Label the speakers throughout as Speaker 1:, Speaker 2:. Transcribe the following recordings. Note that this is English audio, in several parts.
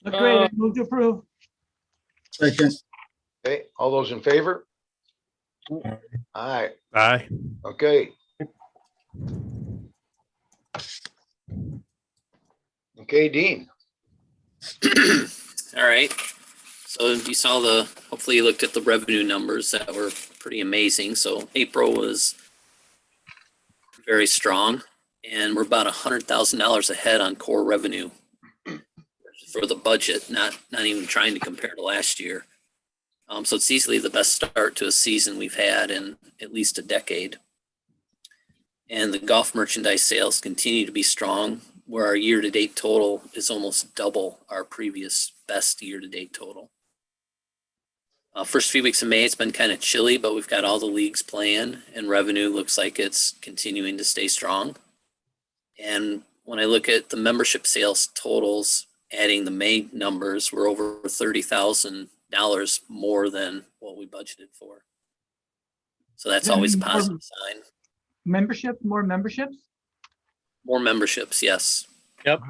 Speaker 1: Look great. I move to approve.
Speaker 2: Second.
Speaker 3: Okay, all those in favor? Aye,
Speaker 4: Aye.
Speaker 3: okay. Okay, Dean.
Speaker 5: All right. So you saw hopefully you looked at the revenue numbers that were pretty amazing. So April was very strong, and we're about $100,000 ahead on core revenue for the budget, not even trying to compare to last year. So it's easily the best start to a season we've had in at least a decade. And the golf merchandise sales continue to be strong, where our year-to-date total is almost double our previous best year-to-date total. First few weeks of May, it's been kind of chilly, but we've got all the leagues playing, and revenue looks like it's continuing to stay strong. And when I look at the membership sales totals, adding the May numbers, we're over $30,000 more than what we budgeted for. So that's always a positive sign.
Speaker 1: Membership, more memberships?
Speaker 5: More memberships, yes.
Speaker 6: Yep.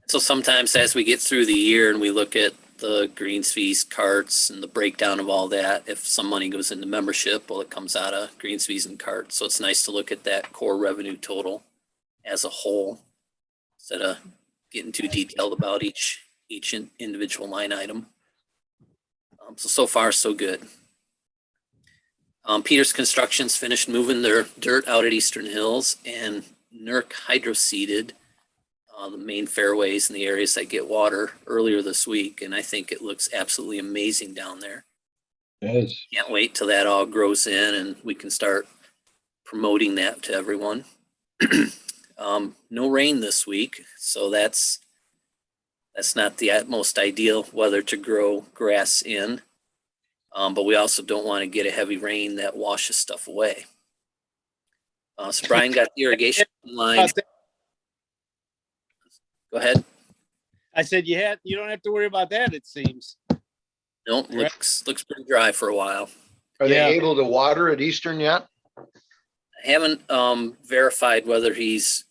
Speaker 5: So sometimes as we get through the year and we look at the greens fees, carts, and the breakdown of all that, if some money goes into membership, well, it comes out of greens fees and carts. So it's nice to look at that core revenue total as a whole instead of getting too detailed about each individual line item. So far, so good. Peters Construction's finished moving their dirt out at Eastern Hills, and NERC hydro-seeded the main fairways in the areas that get water earlier this week, and I think it looks absolutely amazing down there.
Speaker 2: Yes.
Speaker 5: Can't wait till that all grows in and we can start promoting that to everyone. No rain this week, so that's not the most ideal weather to grow grass in. But we also don't want to get a heavy rain that washes stuff away. So Brian got the irrigation line. Go ahead.
Speaker 6: I said you don't have to worry about that, it seems.
Speaker 5: Nope, looks pretty dry for a while.
Speaker 3: Are
Speaker 6: Yeah.
Speaker 3: they able to water at Eastern yet?
Speaker 5: I haven't verified whether he's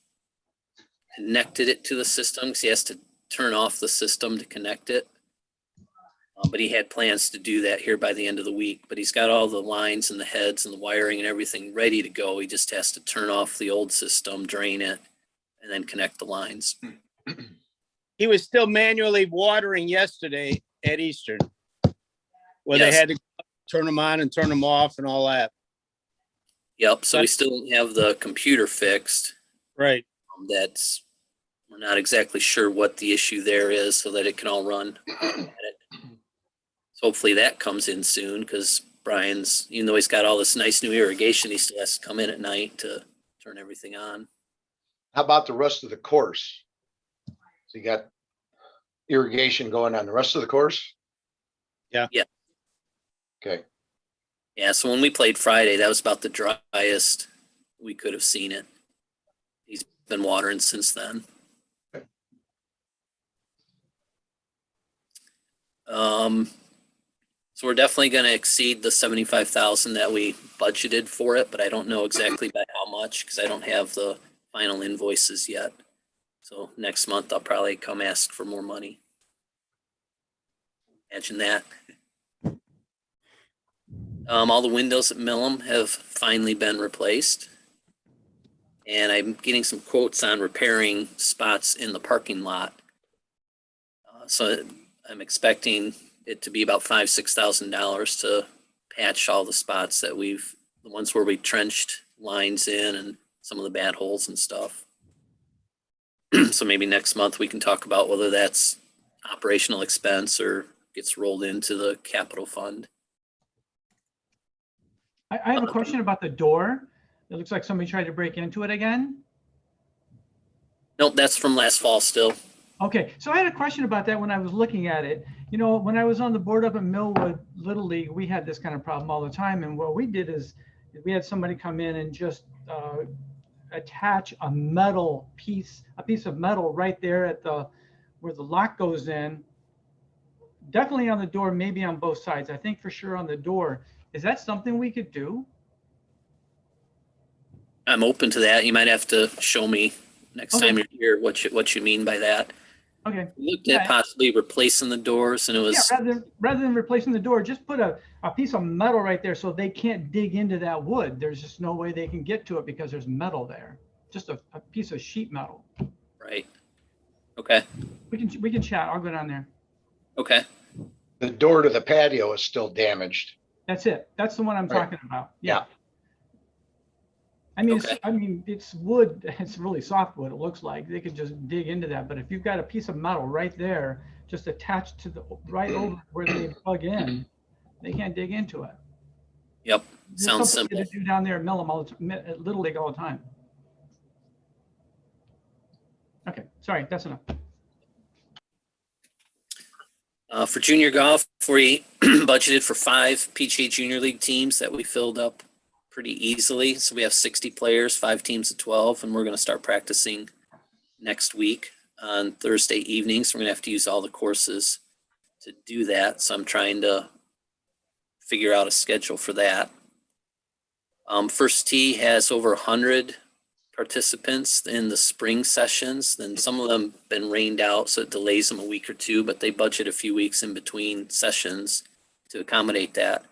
Speaker 5: connected it to the system, because he has to turn off the system to connect it. But he had plans to do that here by the end of the week. But he's got all the lines and the heads and the wiring and everything ready to go. He just has to turn off the old system, drain it, and then connect the lines.
Speaker 6: He was still manually watering yesterday at Eastern, where
Speaker 5: Yes.
Speaker 6: they had to turn them on and turn them off and all that.
Speaker 5: Yep, so we still don't have the computer fixed.
Speaker 6: Right.
Speaker 5: We're not exactly sure what the issue there is so that it can all run. So hopefully that comes in soon, because Brian's, even though he's got all this nice new irrigation, he still has to come in at night to turn everything on.
Speaker 3: How about the rest of the course? So you got irrigation going on the rest of the course?
Speaker 6: Yeah.
Speaker 5: Yeah.
Speaker 3: Okay.
Speaker 5: Yeah, so when we played Friday, that was about the driest we could have seen it. He's been watering since then. So we're definitely going to exceed the 75,000 that we budgeted for it, but I don't know exactly by how much because I don't have the final invoices yet. So next month I'll probably come ask for more money. Imagine that. All the windows at Millam have finally been replaced. And I'm getting some quotes on repairing spots in the parking lot. So I'm expecting it to be about $5,000-$6,000 to patch all the spots that the ones where we trenched lines in and some of the bad holes and stuff. So maybe next month we can talk about whether that's operational expense or gets rolled into the capital fund.
Speaker 1: I have a question about the door. It looks like somebody tried to break into it again.
Speaker 5: Nope, that's from last fall still.
Speaker 1: Okay, so I had a question about that when I was looking at it. You know, when I was on the board up at Millwood Little League, we had this kind of problem all the time. And what we did is we had somebody come in and just attach a piece of metal right there at where the lock goes in. Definitely on the door, maybe on both sides. I think for sure on the door. Is that something we could do?
Speaker 5: I'm open to that. You might have to show me next
Speaker 1: Okay.
Speaker 5: time you're here, what you mean by that.
Speaker 1: Okay.
Speaker 5: We looked
Speaker 1: Yeah.
Speaker 5: at possibly replacing the doors, and it
Speaker 1: Yeah,
Speaker 5: was,
Speaker 1: rather than replacing the door, just put a piece of metal right there so they can't dig into that wood. There's just no way they can get to it because there's metal there. Just a piece of sheet metal.
Speaker 5: right. Okay,
Speaker 1: We can chat. I'll go down there.
Speaker 5: okay,
Speaker 3: The door to the patio is still damaged.
Speaker 1: That's it. That's the one I'm
Speaker 3: Right.
Speaker 1: talking about.
Speaker 3: Yeah.
Speaker 1: I mean,
Speaker 5: Okay.
Speaker 1: it's wood. It's really soft wood. It looks like they could just dig into that. But if you've got a piece of metal right there, just attached to the right over where they plug in, they can't dig into it.
Speaker 5: yep,
Speaker 1: There's
Speaker 5: sounds
Speaker 1: something
Speaker 5: simple.
Speaker 1: to do down there at Little League all the time. Okay, sorry, that's enough.
Speaker 5: For junior golf, we budgeted for 5 PGA Junior League teams that we filled up pretty easily. So we have 60 players, 5 teams of 12, and we're going to start practicing next week on Thursday evenings. We're going to have to use all the courses to do that. So I'm trying to figure out a schedule for that. First Tee has over 100 participants in the spring sessions. Then some of them been rained out, so it delays them a week or two, but they budget a few weeks in between sessions to accommodate that.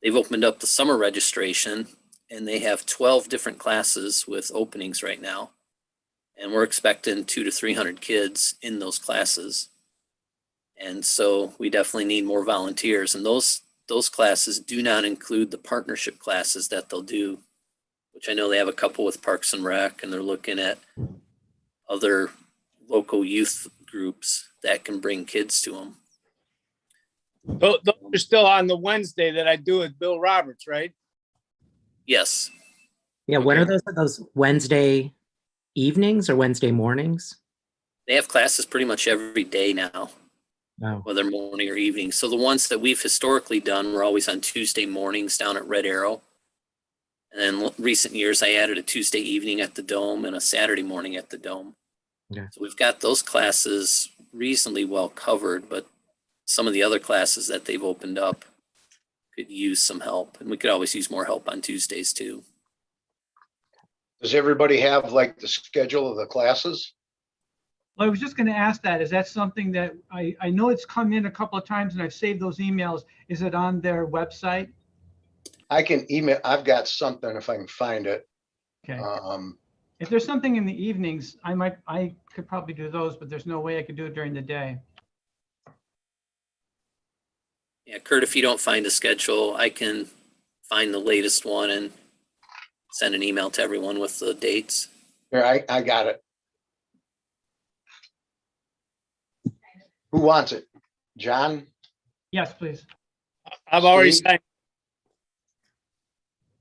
Speaker 5: They've opened up the summer registration, and they have 12 different classes with openings right now. And we're expecting 200 to 300 kids in those classes. And so we definitely need more volunteers. And those classes do not include the partnership classes that they'll do, which I know they have a couple with Parks and Rec, and they're looking at other local youth groups that can bring kids to them.
Speaker 6: Those are still on the Wednesday that I do with Bill Roberts, right?
Speaker 5: Yes.
Speaker 4: Yeah, when
Speaker 5: Okay.
Speaker 4: are those Wednesday evenings or Wednesday mornings?
Speaker 5: They have classes pretty much every day now,
Speaker 4: Oh,
Speaker 5: whether morning or evening. So the ones that we've historically done were always on Tuesday mornings down at Red Arrow. And then recent years, I added a Tuesday evening at the Dome and a Saturday morning at the Dome.
Speaker 4: Okay.
Speaker 5: So we've got those classes reasonably well covered, but some of the other classes that they've opened up could use some help. And we could always use more help on Tuesdays too.
Speaker 3: Does everybody have like the schedule of the classes?
Speaker 1: Well, I was just going to ask that. Is that something that I know it's come in a couple of times and I've saved those emails. Is it on their website?
Speaker 3: I can email, I've got something if I can find it.
Speaker 1: Okay.
Speaker 3: Um,
Speaker 1: If there's something in the evenings, I could probably do those, but there's no way I could do it during the day.
Speaker 5: Yeah, Kurt, if you don't find a schedule, I can find the latest one and send an email to everyone with the dates.
Speaker 3: Here, I got it. Who wants it? John?
Speaker 1: Yes, please.
Speaker 6: I've already
Speaker 3: Steve?
Speaker 6: signed.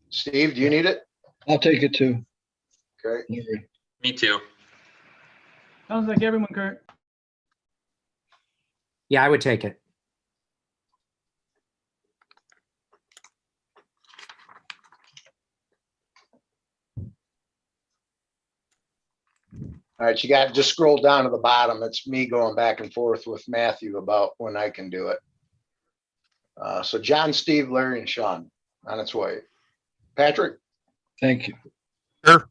Speaker 3: Steve, do you need it?
Speaker 2: I'll take it too.
Speaker 3: Okay.
Speaker 2: Larry.
Speaker 7: Me too.
Speaker 1: Sounds like everyone, Kurt.
Speaker 4: yeah, I would take it.
Speaker 3: All right, you got to just scroll down to the bottom. It's me going back and forth with Matthew about when I can do it. So John, Steve, Larry, and Sean on its way. Patrick?
Speaker 2: Thank you.
Speaker 8: Sure.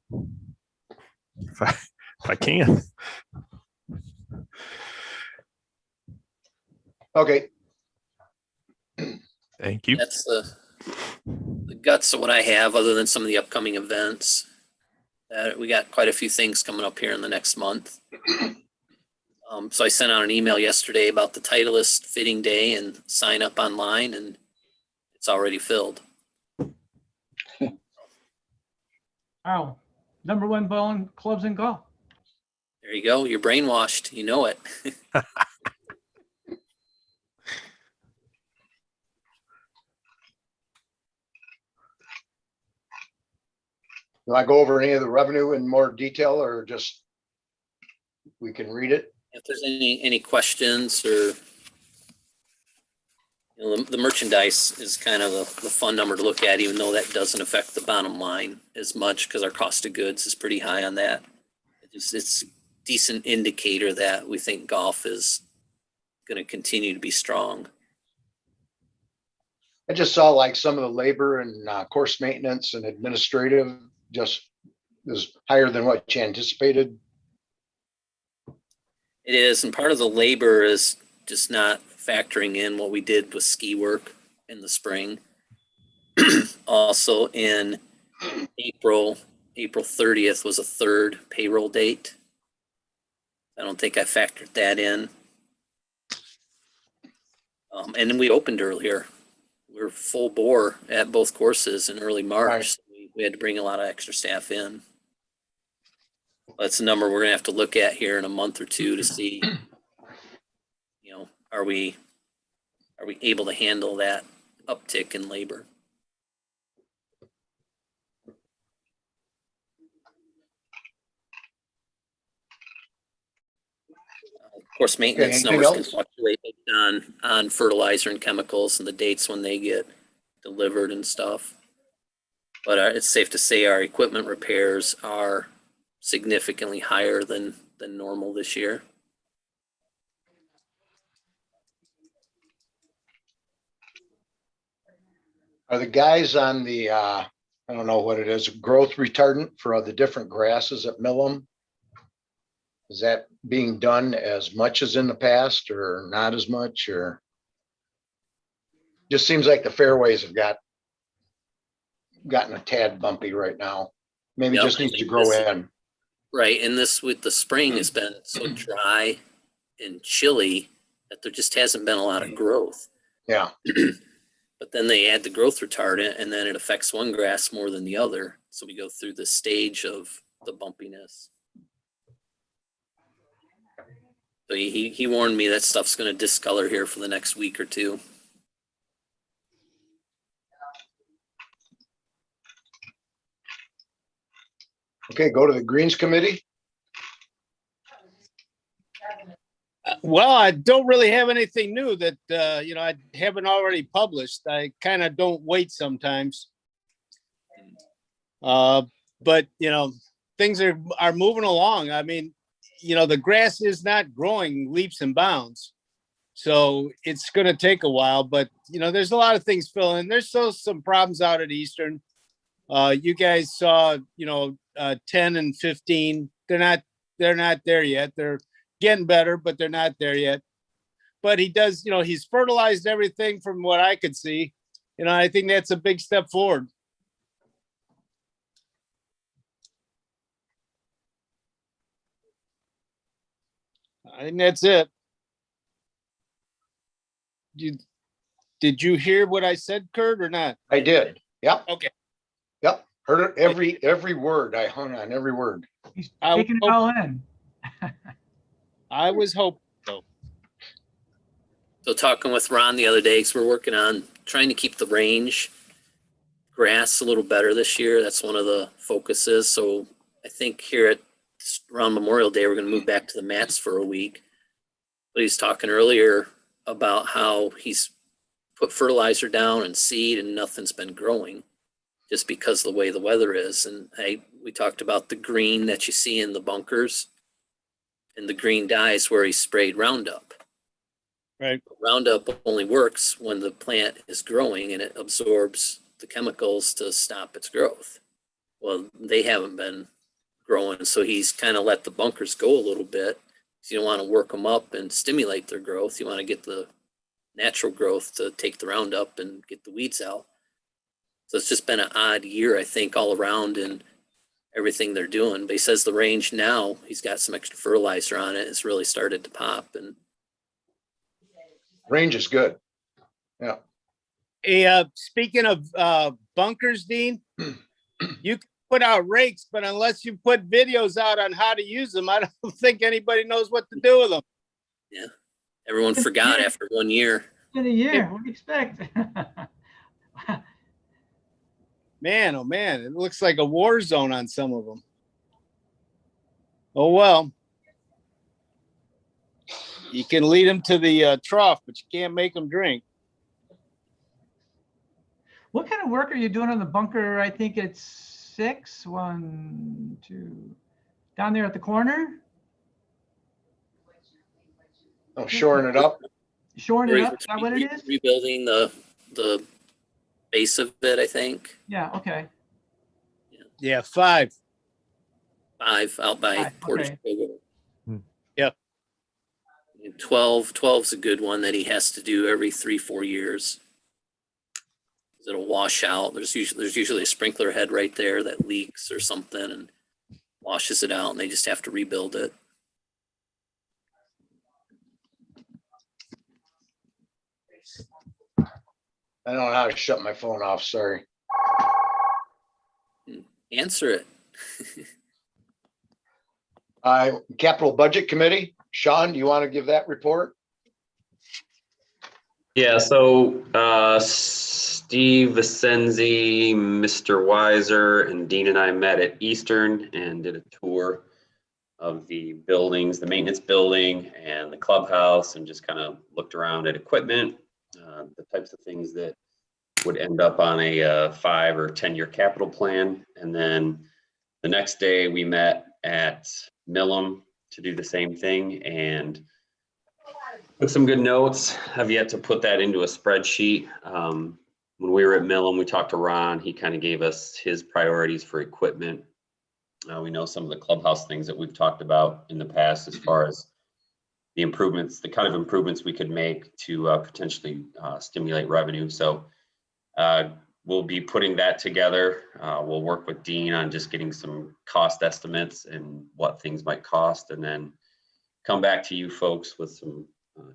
Speaker 8: If I can.
Speaker 3: Okay.
Speaker 8: Thank you.
Speaker 5: That's the guts of what I have, other than some of the upcoming events. We got quite a few things coming up here in the next month. So I sent out an email yesterday about the Titleist Fitting Day and sign up online, and it's already filled.
Speaker 1: Wow. #1 bowling clubs in golf.
Speaker 5: There you go. You're brainwashed. You know it.
Speaker 3: Do I go over any of the revenue in more detail or just we can read it?
Speaker 5: If there's any questions, or the merchandise is kind of the fun number to look at, even though that doesn't affect the bottom line as much because our cost of goods is pretty high on that. It's a decent indicator that we think golf is going to continue to be strong.
Speaker 3: I just saw like some of the labor and course maintenance and administrative just is higher than what you anticipated.
Speaker 5: It is, and part of the labor is just not factoring in what we did with ski work in the spring. Also in April 30th was a third payroll date. I don't think I factored that in. And then we opened earlier. We were full bore at both courses in early March.
Speaker 3: Right.
Speaker 5: So we had to bring a lot of extra staff in. That's a number we're gonna have to look at here in a month or two to see, you know, are we able to handle that uptick in labor? Of course, maintenance
Speaker 3: anything
Speaker 5: numbers can
Speaker 3: else?
Speaker 5: fluctuate based on fertilizer and chemicals and the dates when they get delivered and stuff. But it's safe to say our equipment repairs are significantly higher than normal this year.
Speaker 3: Are the guys on the, I don't know what it is, growth retardant for the different grasses at Millum? Is that being done as much as in the past or not as much, or? Just seems like the fairways have gotten a tad bumpy right now. Maybe
Speaker 5: Yep,
Speaker 3: just
Speaker 5: I
Speaker 3: needs to
Speaker 5: think
Speaker 3: grow
Speaker 5: this-
Speaker 3: in.
Speaker 5: Right, and this with the spring has been so dry and chilly that there just hasn't been a lot of growth.
Speaker 3: Yeah,
Speaker 5: But then they add the growth retardant and then it affects one grass more than the other. So we go through the stage of the bumpiness. So he warned me that stuff's gonna discolor here for the next week or two.
Speaker 3: okay, go to the Greens Committee.
Speaker 6: Well, I don't really have anything new that, I haven't already published. I kind of don't wait sometimes. But, things are moving along. I mean, the grass is not growing leaps and bounds. So it's going to take a while, but, there's a lot of things filling. There's still some problems out at Eastern. You guys saw, 10 and 15. They're not there yet. They're getting better, but they're not there yet. But he does, he's fertilized everything from what I could see. I think that's a big step forward. I think that's it. Did you hear what I said, Kurt, or not?
Speaker 3: I did. Yep.
Speaker 6: Okay.
Speaker 3: Yep. Heard it, every word. I hung on every word.
Speaker 1: He's
Speaker 6: I
Speaker 1: taking it
Speaker 6: hope-
Speaker 1: all in.
Speaker 6: I was hoping so.
Speaker 5: So talking with Ron the other day, because we're working on trying to keep the range grass a little better this year. That's one of the focuses. So I think here at around Memorial Day, we're going to move back to the mats for a week. But he's talking earlier about how he's put fertilizer down and seed and nothing's been growing just because of the way the weather is. And we talked about the green that you see in the bunkers, and the green dyes where he sprayed Roundup.
Speaker 6: Right.
Speaker 5: Roundup only works when the plant is growing and it absorbs the chemicals to stop its growth. Well, they haven't been growing, so he's kind of let the bunkers go a little bit. So you don't want to work them up and stimulate their growth. You want to get the natural growth to take the Roundup and get the weeds out. So it's just been an odd year, I think, all around and everything they're doing. But he says the range now, he's got some extra fertilizer on it. It's really started to pop. And
Speaker 3: Range is good. Yeah.
Speaker 6: Hey, speaking of bunkers, Dean, you can put out rakes, but unless you put videos out on how to use them, I don't think anybody knows what to do with them.
Speaker 5: yeah, everyone forgot after 1 year.
Speaker 1: In a year, what do you expect?
Speaker 6: Man, oh man, it looks like a war zone on some of them. Oh well. You can lead them to the trough, but you can't make them drink.
Speaker 1: What kind of work are you doing on the bunker? I think it's 6, 1, 2, down there at the corner,
Speaker 3: Oh, shoring it up.
Speaker 1: shoring it up. Is that what it is?
Speaker 5: Rebuilding the base of it, I think.
Speaker 1: Yeah. Okay.
Speaker 6: Yeah, 5.
Speaker 5: 5 out by
Speaker 1: Five,
Speaker 5: Portage.
Speaker 1: okay.
Speaker 5: 12's a good one that he has to do every 3-4 years. It'll wash out. There's usually a sprinkler head right there that leaks or something and washes it out, and they just have to rebuild it.
Speaker 3: I don't know how to shut my phone off, sorry.
Speaker 5: Answer it.
Speaker 3: Capital Budget Committee, Sean, do you want to give that report?
Speaker 7: Yeah, so Steve Vicenzi, Mr. Weiser, and Dean and I met at Eastern and did a tour of the buildings, the maintenance building and the clubhouse, and just kind of looked around at equipment, the types of things that would end up on a 5 or 10-year capital plan. And then the next day we met at Millam to do the same thing and took some good notes. Have yet to put that into a spreadsheet. When we were at Millam, we talked to Ron. He kind of gave us his priorities for equipment. We know some of the clubhouse things that we've talked about in the past as far as the improvements, the kind of improvements we could make to potentially stimulate revenue. So we'll be putting that together. We'll work with Dean on just getting some cost estimates and what things might cost, and then come back to you folks with some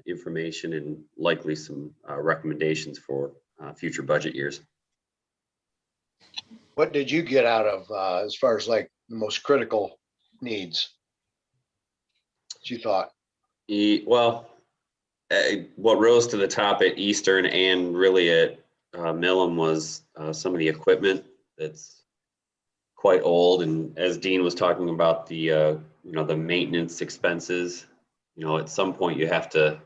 Speaker 7: information and likely some recommendations for future budget years.
Speaker 3: What did you get out of as far as like the most critical needs that you thought?
Speaker 7: Well, what rose to the top at Eastern and really at Millam was some of the equipment that's quite old, and as Dean was talking about the the maintenance expenses, at some point you have to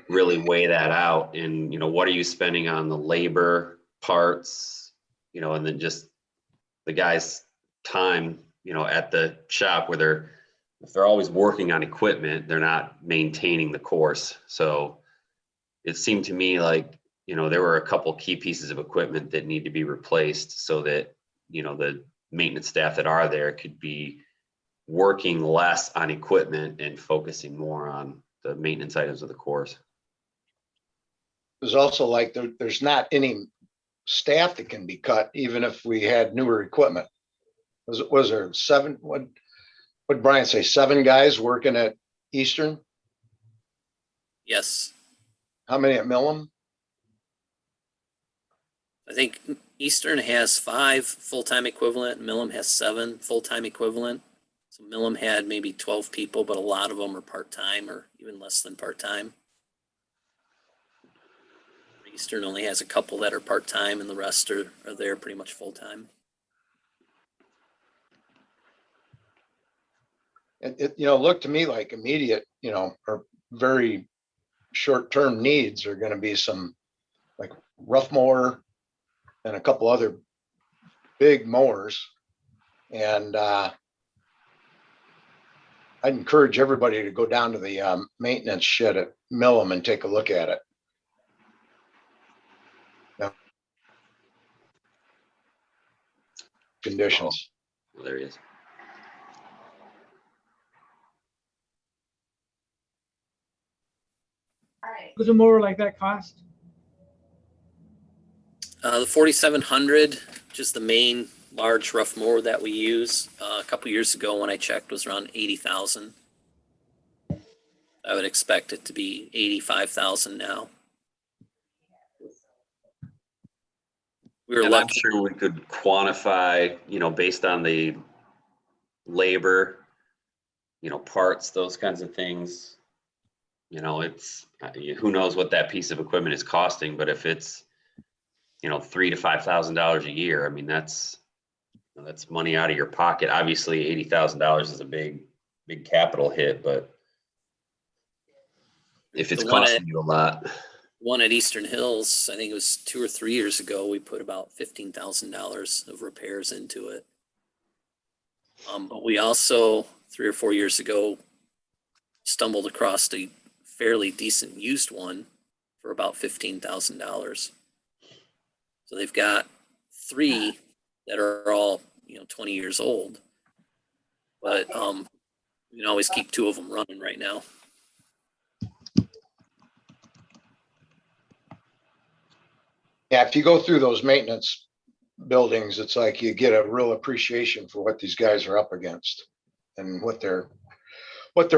Speaker 7: really weigh that out, and what are you spending on the labor, parts, and then just the guys' time at the shop where if they're always working on equipment, they're not maintaining the course. So it seemed to me like there were a couple key pieces of equipment that need to be replaced so that the maintenance staff that are there could be working less on equipment and focusing more on the maintenance items of the course.
Speaker 3: There's also like there's not any staff that can be cut even if we had newer equipment. Was there 7? What did Brian say? 7 guys working at Eastern?
Speaker 5: Yes.
Speaker 3: How many at Millam?
Speaker 5: I think Eastern has 5 full-time equivalent. Millam has 7 full-time equivalent. So Millam had maybe 12 people, but a lot of them are part-time or even less than part-time. Eastern only has a couple that are part-time and the rest are there pretty much full-time.
Speaker 3: It looked to me like immediate, or very short-term needs are going to be some like rough mower and a couple other big mowers. And I'd encourage everybody to go down to the maintenance shed at Millam and take a look at it. Yeah. Conditions.
Speaker 7: Well, there he is.
Speaker 1: Does a mower like that cost?
Speaker 5: The 4700, just the main large rough mower that we use, a couple years ago when I checked was around 80,000. I would expect it to be 85,000 now. We were
Speaker 7: And I'm
Speaker 5: lucky.
Speaker 7: sure we could quantify, based on the labor, parts, those kinds of things. It's who knows what that piece of equipment is costing, but if it's $3,000 to $5,000 a year, I mean that's money out of your pocket. Obviously, $80,000 is a big capital hit, but if it's costing you a lot.
Speaker 5: One at Eastern Hills, I think it was 2 or 3 years ago, we put about $15,000 of repairs into it. But we also 3 or 4 years ago stumbled across a fairly decent used one for about $15,000. So they've got 3 that are all 20 years old, but we can always keep 2 of them running right now.
Speaker 3: Yeah, if you go through those maintenance buildings, it's like you get a real appreciation for what these guys are up against and what they're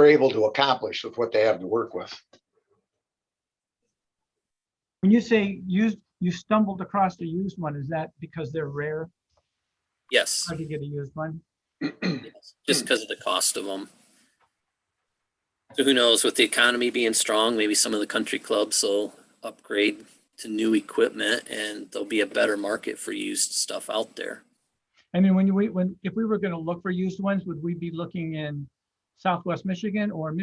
Speaker 3: able to accomplish with what they have to work with.
Speaker 1: When you say used, you stumbled across a used one, is that because they're rare?
Speaker 5: Yes,
Speaker 1: Hard to get a used one?
Speaker 5: yes, just because of the cost of them. So who knows, with the economy being strong, maybe some of the country clubs will upgrade to new equipment and there'll be a better market for used stuff out there.
Speaker 1: I mean, if we were going to look for used ones, would we be looking in Southwest Michigan or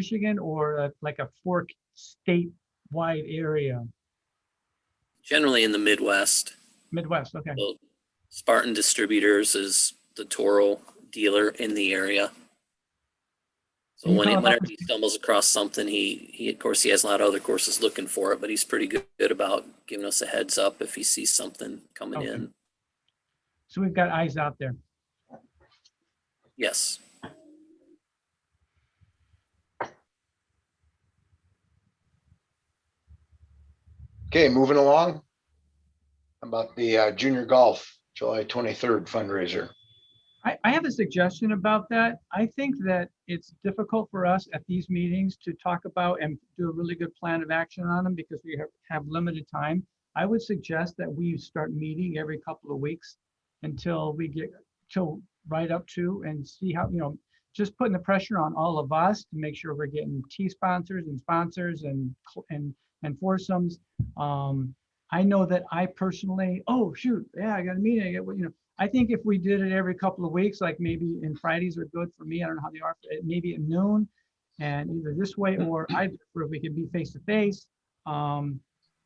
Speaker 1: like a fork state-wide area?
Speaker 5: Generally in the Midwest.
Speaker 1: Midwest, okay.
Speaker 5: So Spartan Distributors is the Toro dealer in the area. So
Speaker 1: Can you tell
Speaker 5: whenever
Speaker 1: about
Speaker 5: he stumbles across something, he of course he has a lot of other courses looking for it, but he's pretty good about giving us a heads up if he sees something coming
Speaker 1: Okay.
Speaker 5: in.
Speaker 1: So we've got eyes out there.
Speaker 5: Yes.
Speaker 3: Okay, moving along. How about the junior golf, July 23rd fundraiser?
Speaker 1: I have a suggestion about that. I think that it's difficult for us at these meetings to talk about and do a really good plan of action on them because we have limited time. I would suggest that we start meeting every couple of weeks until we get till right up to and see how, just putting the pressure on all of us to make sure we're getting sponsors and foursomes. I know that I personally, oh shoot, yeah, I got a meeting. I think if we did it every couple of weeks, like maybe in Fridays are good for me. I don't know how they are, maybe at noon, and either this way or if we can be face to face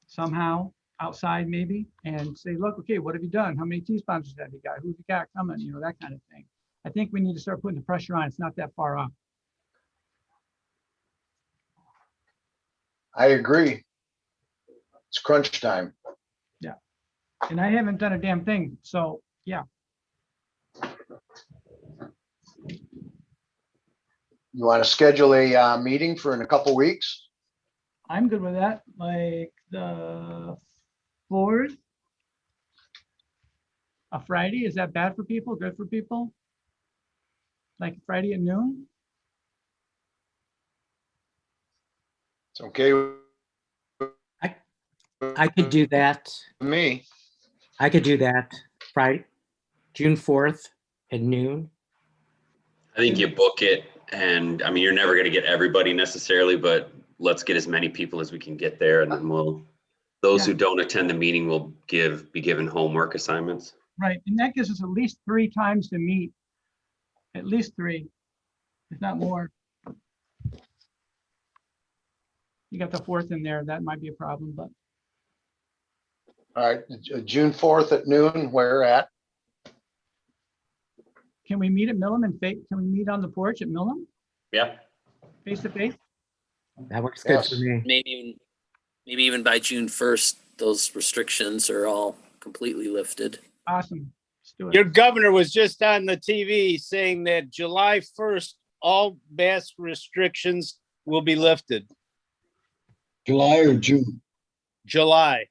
Speaker 1: somehow outside maybe and say, look, okay, what have you done? How many sponsors have you got? Who have you got coming? That kind of thing. I think we need to start putting the pressure on. It's not that far off.
Speaker 3: I agree. It's crunch time.
Speaker 1: Yeah. And I haven't done a damn thing. So yeah.
Speaker 3: You want to schedule a meeting for in a couple weeks?
Speaker 1: I'm good with that. Like the 4th, a Friday, is that bad for people? Good for people? Like Friday at noon?
Speaker 3: It's okay with
Speaker 4: I could do that.
Speaker 3: me.
Speaker 4: I could do that. Friday, June 4th at noon.
Speaker 7: I think you book it, and I mean, you're never going to get everybody necessarily, but let's get as many people as we can get there, and then those who don't attend the meeting will be given homework assignments.
Speaker 1: Right, and that gives us at least 3 times to meet. At least 3, if not more. You got the 4th in there, that might be a problem, but.
Speaker 3: All right, June 4th at noon, where at?
Speaker 1: Can we meet at Millam and can we meet on the porch at Millam,
Speaker 7: Yeah.
Speaker 1: face to face?
Speaker 4: That works good for
Speaker 3: Yes.
Speaker 4: me.
Speaker 5: Maybe even by June 1st, those restrictions are all completely lifted.
Speaker 1: Awesome, let's do it.
Speaker 6: Your governor was just on the TV saying that July 1st, all bass restrictions will be lifted.
Speaker 2: July or June?
Speaker 6: July.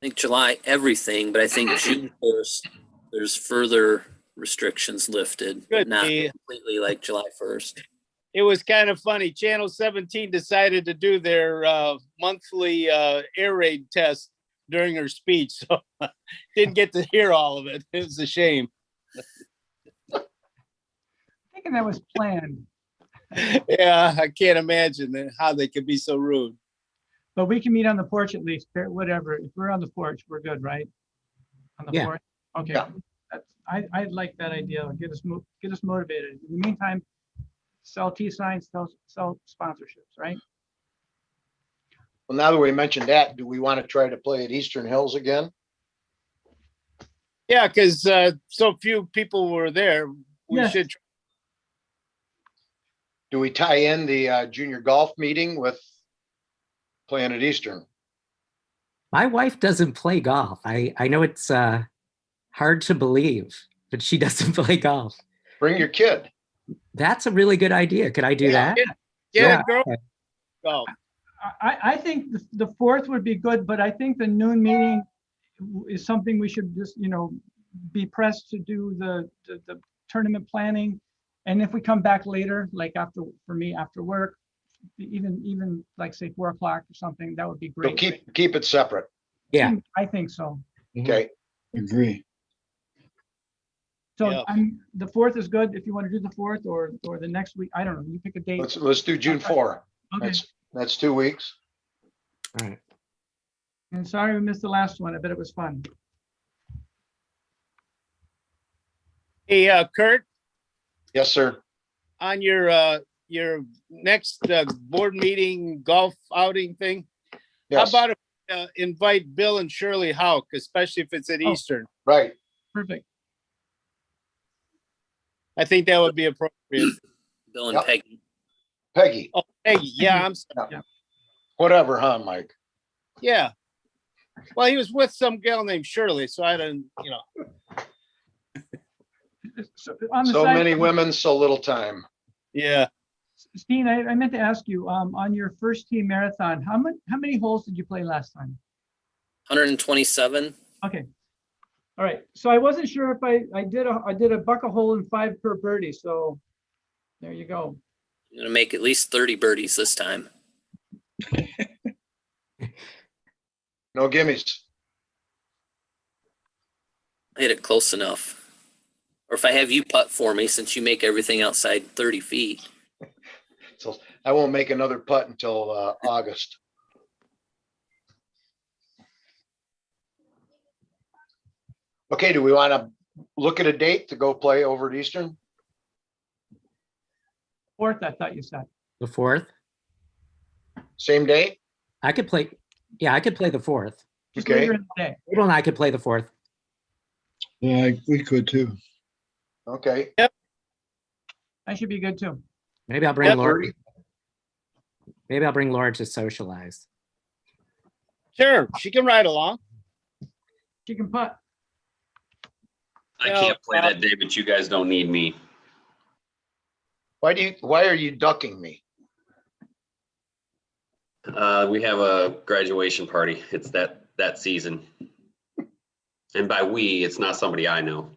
Speaker 5: I think July, everything, but I think June 1st, there's further restrictions lifted, but
Speaker 6: Could
Speaker 5: not
Speaker 6: be.
Speaker 5: completely like July 1st.
Speaker 6: It was kind of funny. Channel 17 decided to do their monthly air raid test during her speech, so didn't get to hear all of it. It was a shame.
Speaker 1: Thinking that was planned,
Speaker 6: Yeah, I can't imagine how they could be so rude.
Speaker 1: but we can meet on the porch at least, whatever. If we're on the porch, we're good, right? On the
Speaker 4: Yeah.
Speaker 1: porch? Okay,
Speaker 3: Yeah.
Speaker 1: I like that idea. Get us motivated. In the meantime, sell signs, sell sponsorships, right?
Speaker 3: Well, now that we mentioned that, do we want to try to play at Eastern Hills again?
Speaker 6: Yeah, because so few people were there. We
Speaker 1: Yes.
Speaker 6: should.
Speaker 3: Do we tie in the junior golf meeting with playing at Eastern?
Speaker 4: My wife doesn't play golf. I know it's hard to believe, but she doesn't play golf.
Speaker 3: Bring your kid.
Speaker 4: That's a really good idea. Could I do
Speaker 3: Yeah.
Speaker 4: that?
Speaker 6: Yeah,
Speaker 4: Yeah.
Speaker 6: girl. Go.
Speaker 1: I think the 4th would be good, but I think the noon meeting is something we should just, be pressed to do the tournament planning. And if we come back later, like for me after work, even like say 4 o'clock or something, that would be
Speaker 3: So
Speaker 1: great.
Speaker 3: keep it separate.
Speaker 4: Yeah.
Speaker 1: I think so.
Speaker 3: Okay,
Speaker 2: Agree.
Speaker 1: So
Speaker 6: Yeah.
Speaker 1: the 4th is good if you want to do the 4th or the next week. I don't know. You pick a date.
Speaker 3: let's do June 4.
Speaker 1: Okay.
Speaker 3: That's 2 weeks.
Speaker 4: All right.
Speaker 1: And sorry we missed the last one. I bet it was fun.
Speaker 6: Hey, Kurt,
Speaker 3: Yes, sir.
Speaker 6: on your next board meeting golf outing thing, how
Speaker 3: Yes,
Speaker 6: about if invite Bill and Shirley Hauk, especially if it's at
Speaker 1: Oh.
Speaker 6: Eastern?
Speaker 3: right.
Speaker 1: Perfect.
Speaker 6: I think that would be appropriate.
Speaker 5: Bill and
Speaker 3: Yep.
Speaker 5: Peggy.
Speaker 3: Peggy,
Speaker 6: Oh, Peggy, yeah, I'm sorry.
Speaker 3: whatever, huh, Mike?
Speaker 6: Yeah. Well, he was with some gal named Shirley, so I didn't,
Speaker 1: So on the
Speaker 3: So
Speaker 1: side,
Speaker 3: many women, so little time.
Speaker 6: yeah.
Speaker 1: Steen, I meant to ask you, on your first team marathon, how many holes did you play last time?
Speaker 5: 127.
Speaker 1: Okay. All right. So I wasn't sure if I did a bucket hole and 5 per birdie. So there you go.
Speaker 5: I'm gonna make at least 30 birdies this time.
Speaker 3: No gimmies.
Speaker 5: I hit it close enough. Or if I have you putt for me, since you make everything outside 30 feet.
Speaker 3: So I won't make another putt until August. Okay, do we want to look at a date to go play over at Eastern?
Speaker 1: 4th, I thought you said.
Speaker 4: The 4th.
Speaker 3: Same day?
Speaker 4: I could play. Yeah, I could play the 4th.
Speaker 1: Just
Speaker 3: Okay.
Speaker 1: later in the day.
Speaker 4: April and I could play the 4th.
Speaker 2: Yeah, we could too.
Speaker 3: Okay.
Speaker 1: That should be good too.
Speaker 4: Maybe I'll bring
Speaker 6: Yeah,
Speaker 4: Laura.
Speaker 3: 30.
Speaker 4: Maybe I'll bring Laura to socialize.
Speaker 6: Sure, she can ride along.
Speaker 1: She can putt.
Speaker 7: I
Speaker 6: Yeah,
Speaker 7: can't play that day, but you guys don't need me.
Speaker 3: Why are you ducking me?
Speaker 7: We have a graduation party. It's that season. And by we, it's not somebody I know.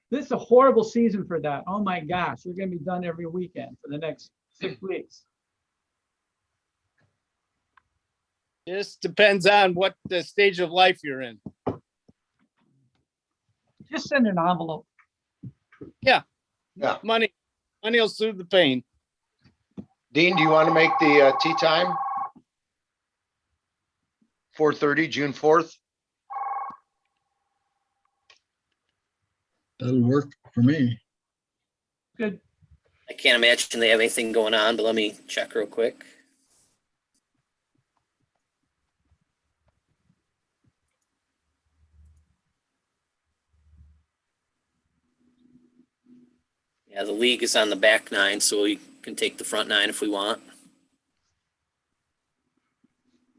Speaker 1: This is a horrible season for that. Oh my gosh, we're gonna be done every weekend for the next 6 weeks.
Speaker 6: Just depends on what the stage of life you're in.
Speaker 1: Just send an envelope.
Speaker 6: Money will soothe the pain.
Speaker 3: Dean, do you want to make the tee time? 4:30, June 4th?
Speaker 2: That'll work for me.
Speaker 1: Good.
Speaker 5: I can't imagine they have anything going on, but let me check real quick. Yeah, the league is on the back 9, so we can take the front 9 if we want.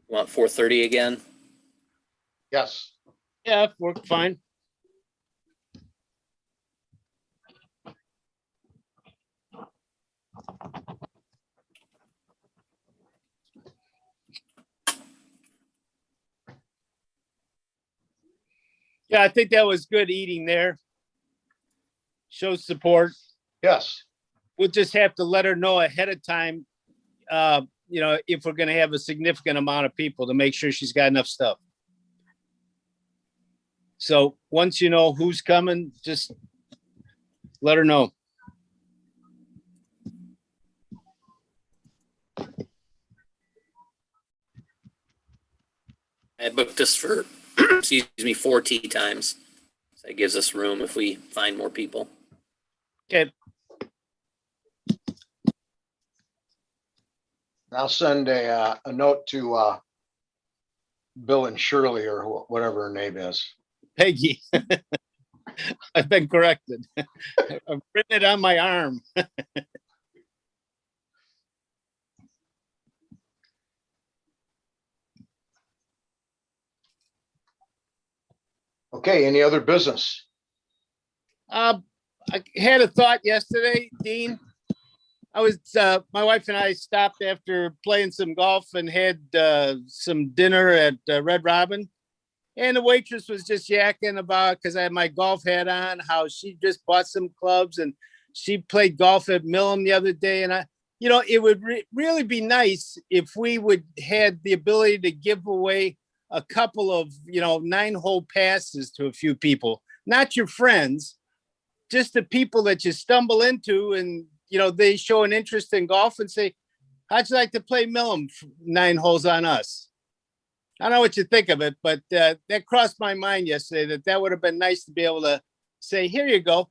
Speaker 5: Want 4:30 again?
Speaker 3: Yes.
Speaker 6: Yeah, worked fine. Yeah, I think that was good eating there. Shows support.
Speaker 3: Yes.
Speaker 6: We'll just have to let her know ahead of time, if we're gonna have a significant amount of people to make sure she's got enough stuff. So once you know who's coming, just let her know.
Speaker 5: I booked this for, 4 tee times. So that gives us room if we find more people.
Speaker 6: Okay,
Speaker 3: I'll send a note to Bill and Shirley or whatever her name is.
Speaker 6: Peggy. I've been corrected. I've written it on my arm.
Speaker 3: Okay, any other business?
Speaker 6: I had a thought yesterday, Dean. My wife and I stopped after playing some golf and had some dinner at Red Robin. And the waitress was just yakking about, because I had my golf hat on, how she just bought some clubs and she played golf at Millam the other day. And it would really be nice if we would had the ability to give away a couple of, 9-hole passes to a few people, not your friends, just the people that you stumble into and, they show an interest in golf and say, how'd you like to play Millam 9 holes on us? I don't know what you think of it, but that crossed my mind yesterday that would have been nice to be able to say, here you go.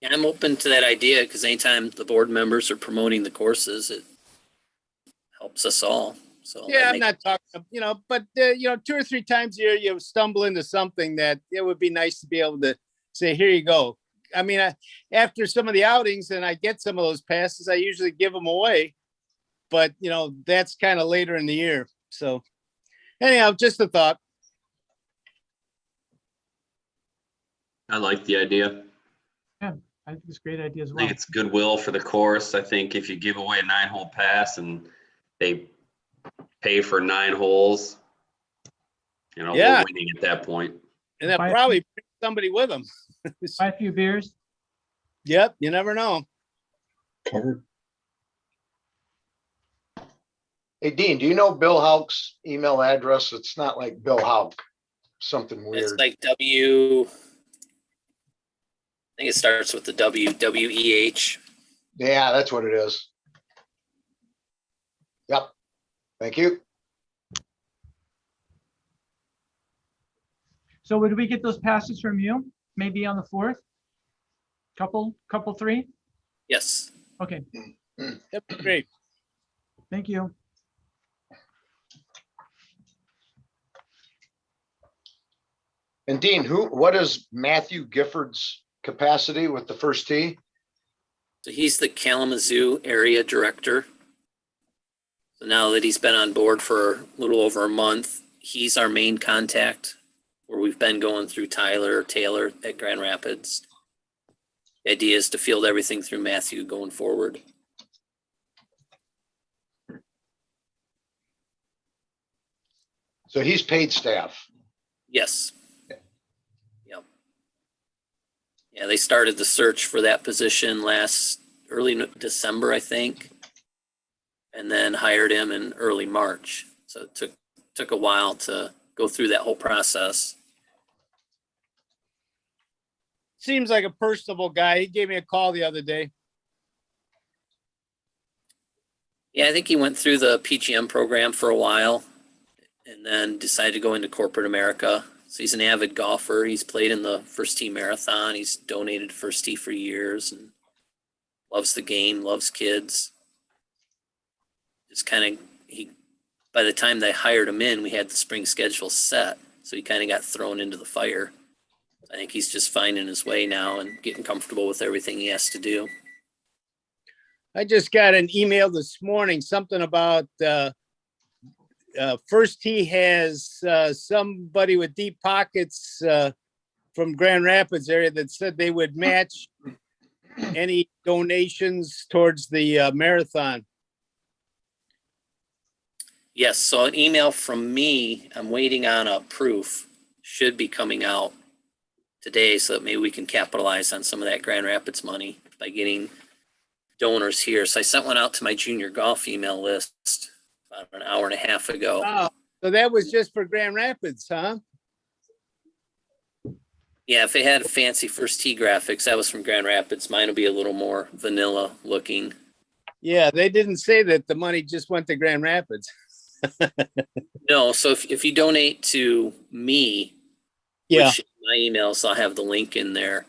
Speaker 5: And I'm open to that idea because anytime the board members are promoting the courses, it helps us all. So
Speaker 6: Yeah, I'm not talking, but 2 or 3 times a year, you stumble into something that it would be nice to be able to say, here you go. I mean, after some of the outings and I get some of those passes, I usually give them away, but that's kind of later in the year. So anyhow, just a thought.
Speaker 7: I like the idea.
Speaker 1: I think it's a great idea as
Speaker 7: I
Speaker 1: well.
Speaker 7: think it's goodwill for the course. I think if you give away a 9-hole pass and they pay for 9 holes,
Speaker 6: Yeah.
Speaker 7: we're winning at that point.
Speaker 6: And they'll probably bring somebody with them.
Speaker 1: Buy a few beers.
Speaker 6: Yep, you never know.
Speaker 2: Covered.
Speaker 3: Hey, Dean, do you know Bill Hauk's email address? It's not like Bill Hauk, something
Speaker 5: It's
Speaker 3: weird.
Speaker 5: like I think it starts with the WEH.
Speaker 3: Yeah, that's what it is. Yep. Thank you.
Speaker 1: So would we get those passes from you? Maybe on the 4th? Couple 3?
Speaker 5: Yes.
Speaker 1: Okay,
Speaker 6: That'd be great.
Speaker 1: thank you.
Speaker 3: And Dean, what is Matthew Gifford's capacity with the first tee?
Speaker 5: So he's the Kalamazoo area director. So now that he's been on board for a little over a month, he's our main contact where we've been going through Taylor at Grand Rapids. The idea is to field everything through Matthew going forward.
Speaker 3: So he's paid staff.
Speaker 5: Yes. Yep. Yeah, they started the search for that position early December, I think, and then hired him in early March. So it took a while to go through that whole process.
Speaker 6: Seems like a personable guy. He gave me a call the other day.
Speaker 5: Yeah, I think he went through the PGM program for a while and then decided to go into corporate America. So he's an avid golfer. He's played in the First Tee Marathon. He's donated to First Tee for years and loves the game, loves kids. Just by the time they hired him in, we had the spring schedule set. So he kind of got thrown into the fire. I think he's just finding his way now and getting comfortable with everything he has to do.
Speaker 6: I just got an email this morning, something about First Tee has somebody with deep pockets from Grand Rapids area that said they would match any donations towards the marathon.
Speaker 5: Yes, so an email from me, I'm waiting on a proof, should be coming out today so that maybe we can capitalize on some of that Grand Rapids money by getting donors here. So I sent one out to my junior golf email list about an hour and a half ago.
Speaker 6: Oh, so that was just for Grand Rapids, huh?
Speaker 5: Yeah, if they had fancy First Tee graphics, that was from Grand Rapids. Mine will be a little more vanilla looking.
Speaker 6: Yeah, they didn't say that the money just went to Grand Rapids.
Speaker 5: No, so if you donate to me,
Speaker 6: Yeah.
Speaker 5: which my emails, I'll have the link in there.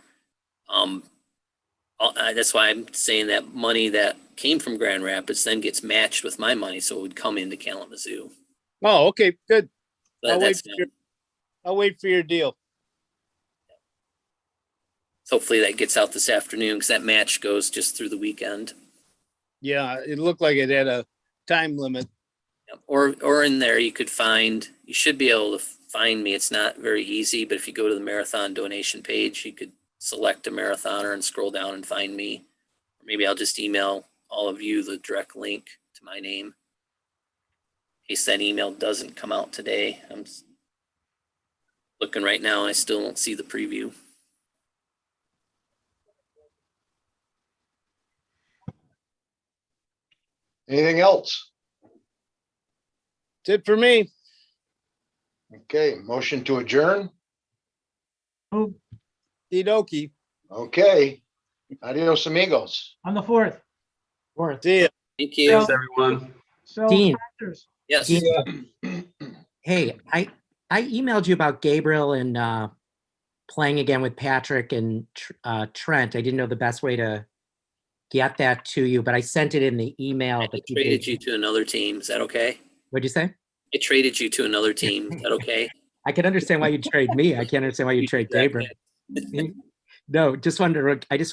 Speaker 5: That's why I'm saying that money that came from Grand Rapids then gets matched with my money, so it would come into Kalamazoo.
Speaker 6: Oh, okay, good.
Speaker 5: But
Speaker 6: I'll wait for your deal.
Speaker 5: hopefully that gets out this afternoon because that match goes just through the weekend.
Speaker 6: Yeah, it looked like it had a time limit.
Speaker 5: Yep. Or in there you should be able to find me. It's not very easy, but if you go to the marathon donation page, you could select a marathoner and scroll down and find me. Or maybe I'll just email all of you the direct link to my name. In case that email doesn't come out today. I'm looking right now and I still don't see the preview.
Speaker 3: Anything else?
Speaker 6: That's it for me.
Speaker 3: Okay, motion to adjourn.
Speaker 1: Oh,
Speaker 6: Okie
Speaker 3: Okay, adios amigos.
Speaker 1: on the 4th.
Speaker 4: Or
Speaker 6: See ya.
Speaker 5: Thank you.
Speaker 7: Thanks, everyone.
Speaker 1: So
Speaker 4: Dean.
Speaker 1: factors.
Speaker 5: Yes.
Speaker 4: Dean, hey, I emailed you about Gabriel and playing again with Patrick and Trent. I didn't know the best way to get that to you, but I sent it in the email.
Speaker 5: I
Speaker 4: But
Speaker 5: traded you to another team. Is that okay?
Speaker 4: What'd you say?
Speaker 5: I traded you to another team. Is that okay?
Speaker 4: I can understand why you trade me. I can't understand why you trade Gabriel. No, just wanted to. I just